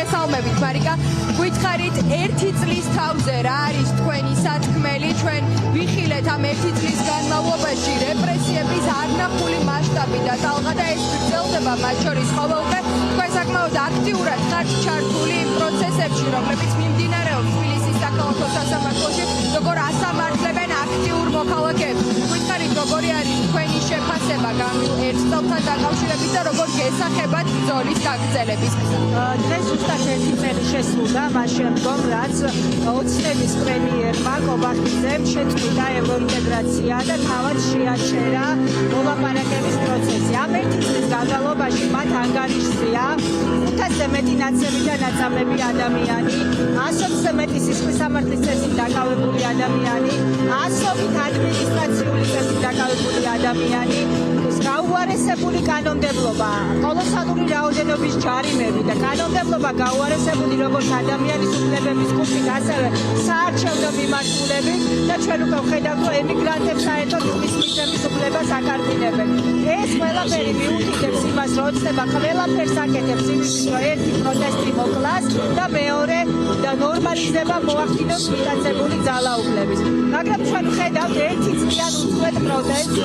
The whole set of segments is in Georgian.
მოგესალმებით, მარიკა. Გვითხარით, 1 წლის თავზე რა არის თქვენი სათქმელი? ჩვენ ვიხილეთ ამ 1 წლის განმავლობაში რეპრესიების არნახული მასშტაბი და ტალღა და ეს გრძელდება მათ შორის ყოველდღე. თქვენ საკმაოდ აქტიურად ხართ ჩართული იმ პროცესებში, რომლებიც მიმდინარეობს თბილისის საქალაქო სასამართლოში, როგორ ასამართლებენ აქტიურ მოქალაქეებს. გვითხარით, როგორი არის თქვენი შეფასება გამილ 1 წელთან დაკავშირებით და როგორ გესახებათ ბრძოლის გაგრძელების? დღეს ზუსტად 1 წელი შესრულდა მას შემდგომ, რაც ოცნების პრემიერმა კობახიძემ შეწყვიტა ევროინტეგრაცია და თავად შეაჩერა მოლაპარაკების პროცესი. ამ 1 წლის განმავლობაში მათ ანგარიშზეა 500-ზე მეტი ნაცემი და ნაწამები ადამიანი, 100-ზე მეტი სისხლის სამართლის წესით დაკავებული ადამიანი, 100-ით ადმინისტრაციული წესით დაკავებული ადამიანი, გაუარესებული კანონმდებლობა, კოლოსალური რაოდენობის ჯარიმები და კანონმდებლობა გაუარესებული როგორც ადამიანის უფლებების კუთხით, ასევე საარჩევნო მიმართულებით და ჩვენ უკვე ვხედავთ, რომ ემიგრანტებს საერთოდ ხმის მიცემის უფლებას აკარგინებენ. ეს ყველაფერი მიუთითებს იმას, რომ ოცნება ყველაფერს აკეთებს იმისთვის, რომ ერთი პროტესტი მოკლას და მეორე და ნორმალიზება მოახდინოს მიტაცებული ძალაუფლების. მაგრამ ჩვენ ვხედავთ 1 წლიან უწყვეტ პროტესტს,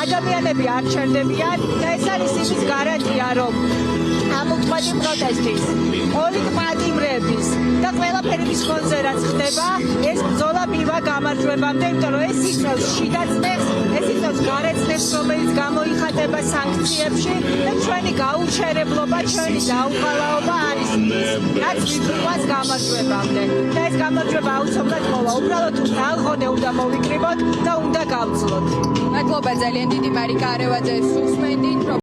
ადამიანები არ ჩერდებიან და ეს არის იმის გარანტია, რომ ამ უწყვეტი პროტესტის, პოლიტპატიმრების და ყველაფერი მის ფონზე რაც ხდება, ეს ბრძოლა მივა გამარჯვებამდე, იმიტომ რომ ეს იწვევს შიდაწნებს, ეს იწვევს გარეცნებს, რომელიც გამოიხატება სანქციებში და ჩვენი გაუჩერებლობა, ჩვენი დაუღალაობა არის ის, რაც მიგვიყვანს გამარჯვებამდე. და ეს გამარჯვება აუცილებლად მოვა. უბრალოდ თალღონე უნდა მოვიკრიბოთ და უნდა გავძლოთ. მადლობა ძალიან დიდი მარიკა არევაძე, სუსმენდით.